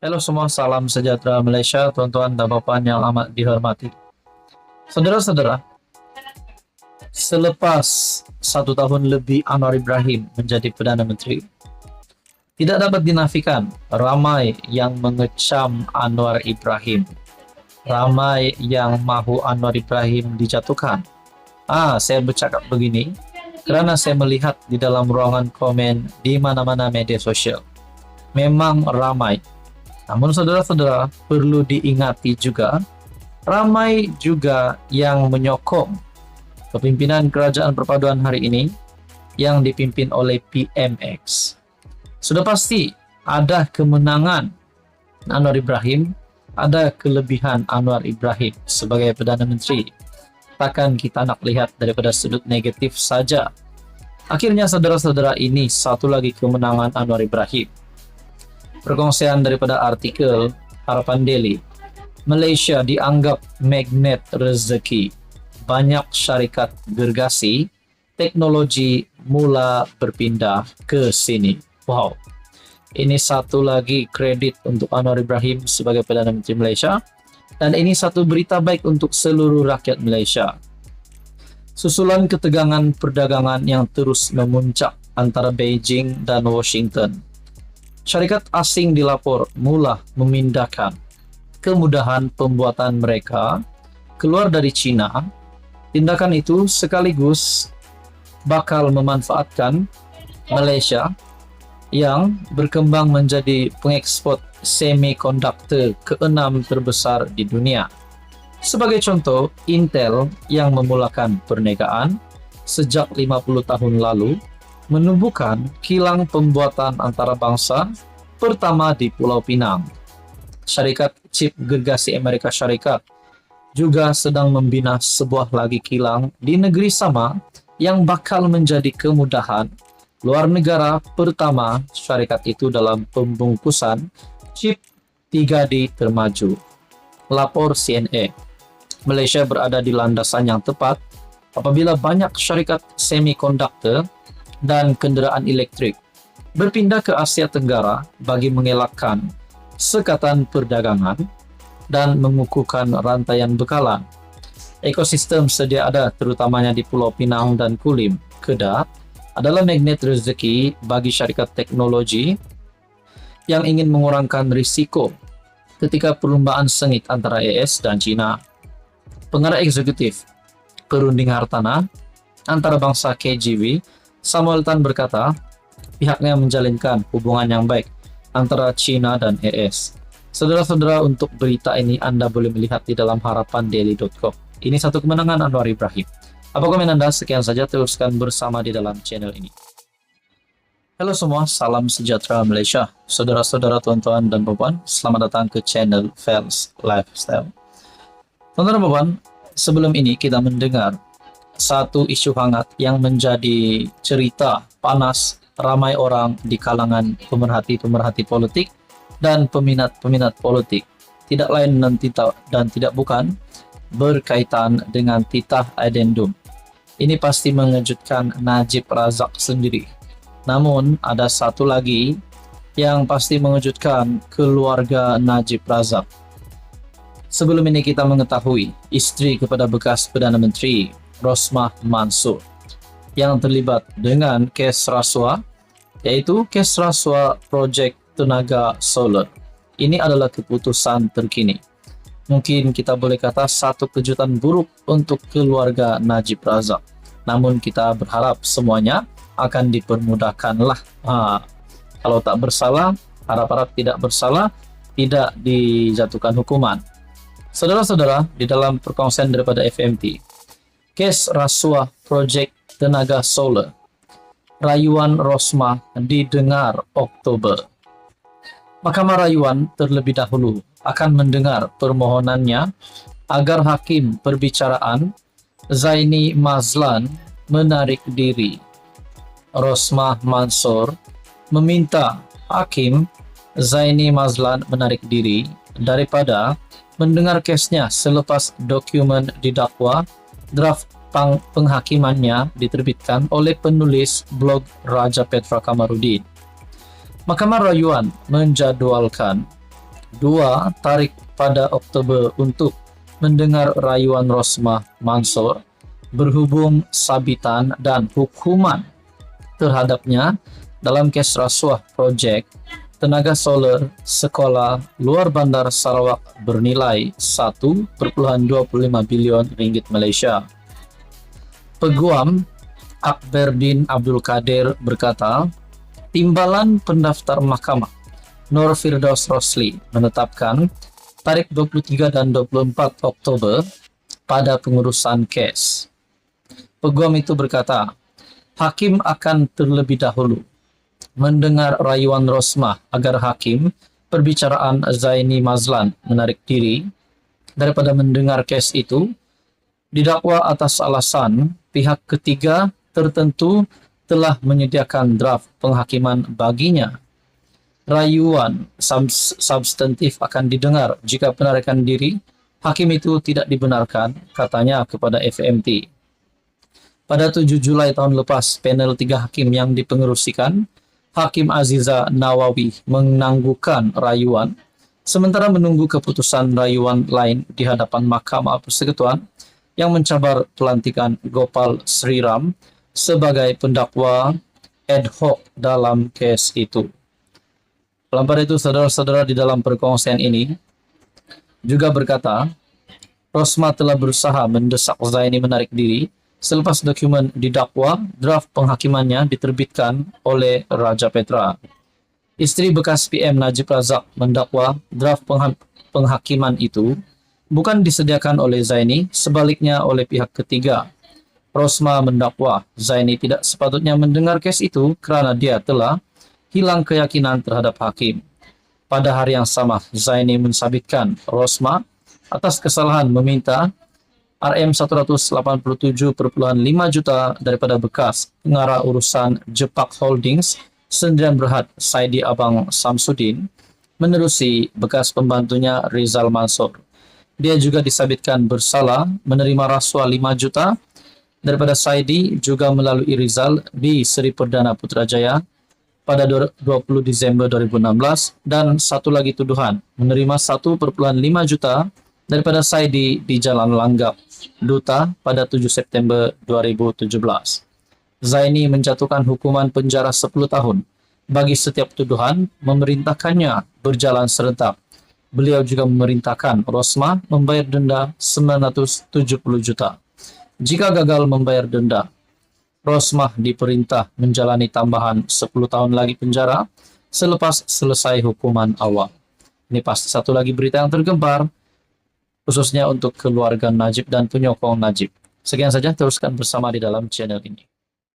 Halo semua, salam sejahtera Malaysia, tuan-tuan dan puan yang amat dihormati. Saudara-saudara, selepas 1 tahun lebih Anwar Ibrahim menjadi Perdana Menteri, tidak dapat dinafikan ramai yang mengecam Anwar Ibrahim. Ramai yang mahu Anwar Ibrahim dijatuhkan. Saya bercakap begini kerana saya melihat di dalam ruangan komen di mana-mana media sosial. Memang ramai. Namun saudara-saudara, perlu diingati juga, ramai juga yang menyokong kepimpinan Kerajaan Perpaduan hari ini yang dipimpin oleh PMX. Sudah pasti ada kemenangan Anwar Ibrahim, ada kelebihan Anwar Ibrahim sebagai Perdana Menteri. Takkan kita nak lihat daripada sudut negatif saja. Akhirnya saudara-saudara, ini satu lagi kemenangan Anwar Ibrahim. Perkongsian daripada artikel Harapan Daily, Malaysia dianggap magnet rezeki. Banyak syarikat gergasi teknologi mula berpindah ke sini. Wow, ini satu lagi kredit untuk Anwar Ibrahim sebagai Perdana Menteri Malaysia, dan ini satu berita baik untuk seluruh rakyat Malaysia. Susulan ketegangan perdagangan yang terus memuncak antara Beijing dan Washington, syarikat asing dilapor mula memindahkan kemudahan pembuatan mereka keluar dari China. Tindakan itu sekaligus bakal memanfaatkan Malaysia yang berkembang menjadi pengekspor semikonduktor ke-6 terbesar di dunia. Sebagai contoh, Intel yang memulakan perniagaan sejak 50 tahun lalu menumbuhkan kilang pembuatan antarabangsa pertama di Pulau Pinang. Syarikat chip gergasi Amerika Syarikat juga sedang membina sebuah lagi kilang di negeri sama yang bakal menjadi kemudahan luar negara pertama syarikat itu dalam pembungkusan chip 3D termaju. Lapor CNN, Malaysia berada di landasan yang tepat apabila banyak syarikat semikonduktor dan kenderaan elektrik berpindah ke Asia Tenggara bagi mengelakkan sekatan perdagangan dan mengukuhkan rantaian bekalan. Ekosistem sedia ada terutamanya di Pulau Pinang dan Kulim, Kedah, adalah magnet rezeki bagi syarikat teknologi yang ingin mengurangkan risiko ketika perlumbaan sengit antara AS dan China. Pengarah eksekutif Perunding Hartanah Antarabangsa KGV Samuel Tan berkata, pihaknya menjalinkan hubungan yang baik antara China dan AS. Saudara-saudara, untuk berita ini Anda boleh melihat di dalam harapandaily.com. Ini satu kemenangan Anwar Ibrahim. Apa komen Anda? Sekian saja, teruskan bersama di dalam channel ini. Halo semua, salam sejahtera Malaysia. Saudara-saudara, tuan-tuan dan puan, selamat datang ke channel Fels Lifestyle. Tuan-tuan dan puan, sebelum ini kita mendengar satu isu hangat yang menjadi cerita panas ramai orang di kalangan pemerhati-pemerhati politik dan peminat-peminat politik. Tidak lain dan tidak bukan berkaitan dengan titah addendum. Ini pasti mengejutkan Najib Razak sendiri. Namun ada satu lagi yang pasti mengejutkan keluarga Najib Razak. Sebelum ini kita mengetahui isteri kepada bekas Perdana Menteri Rosmah Mansor yang terlibat dengan kes rasuah, yaitu kes rasuah projek tenaga solar. Ini adalah keputusan terkini. Mungkin kita boleh kata satu kejutan buruk untuk keluarga Najib Razak. Namun kita berharap semuanya akan dipermudahkanlah. Kalau tak bersalah, harap-harap tidak bersalah, tidak dijatuhkan hukuman. Saudara-saudara, di dalam perkongsian daripada FMT, kes rasuah projek tenaga solar, rayuan Rosmah didengar Oktober. Mahkamah Rayuan terlebih dahulu akan mendengar permohonannya agar Hakim Perbicaraan Zaini Mazlan menarik diri. Rosmah Mansor meminta Hakim Zaini Mazlan menarik diri daripada mendengar kesnya selepas dokumen didakwa draft penghakimannya diterbitkan oleh penulis blog Raja Petra Kamarudin. Mahkamah Rayuan menjadualkan 2. Tarik pada Oktober untuk mendengar rayuan Rosmah Mansor berhubung sabitan dan hukuman terhadapnya dalam kes rasuah proyek tenaga solar sekolah luar bandar Sarawak bernilai 1,25 bilion ringgit Malaysia. Peguam Akberdin Abdul Kadir berkata, Timbalan Pendaftar Mahkamah Nur Firdaus Rosli menetapkan tarikh 23 dan 24 Oktober pada pengurusan kes. Peguam itu berkata, Hakim akan terlebih dahulu mendengar rayuan Rosmah agar Hakim perbicaraan Zaini Mazlan menarik diri daripada mendengar kes itu didakwa atas alasan pihak ketiga tertentu telah menyediakan draft penghakiman baginya. Rayuan substantif akan didengar jika penarikan diri hakim itu tidak dibenarkan, katanya kepada FMT. Pada 7 Julai tahun lepas, panel 3 hakim yang dipengerusikan Hakim Aziza Nawawi menangguhkan rayuan sementara menunggu keputusan rayuan lain di hadapan Mahkamah Persekutuan yang mencabar pelantikan Gopal Sriram sebagai pendakwa ad hoc dalam kes itu. Pada itu, saudara-saudara di dalam perkongsian ini juga berkata, Rosmah telah berusaha mendesak Zaini menarik diri selepas dokumen didakwa, draft penghakimannya diterbitkan oleh Raja Petra. Isteri bekas PM Najib Razak mendakwa draft penghakiman itu bukan disediakan oleh Zaini, sebaliknya oleh pihak ketiga. Rosmah mendakwa Zaini tidak sepatutnya mendengar kes itu kerana dia telah hilang keyakinan terhadap hakim. Pada hari yang sama, Zaini mensabitkan Rosmah atas kesalahan meminta RM187.5 juta daripada bekas pengarah urusan Jepak Holdings Sendirian Berhad Saidi Abang Samsudin menerusi bekas pembantunya Rizal Mansor. Dia juga disabitkan bersalah menerima rasuah 5 juta daripada Saidi juga melalui Rizal di Seri Perdana Putrajaya pada 20 Disember 2016 dan satu lagi tuduhan menerima 1,5 juta daripada Saidi di Jalan Langgap, Duta pada 7 September 2017. Zaini menjatuhkan hukuman penjara 10 tahun bagi setiap tuduhan, memerintahkannya berjalan serentak. Beliau juga memerintahkan Rosmah membayar denda 970 juta. Jika gagal membayar denda, Rosmah diperintah menjalani tambahan 10 tahun lagi penjara selepas selesai hukuman awal. Ini pasti satu lagi berita yang tergembar, khususnya untuk keluarga Najib dan penyokong Najib. Sekian saja, teruskan bersama di dalam channel ini.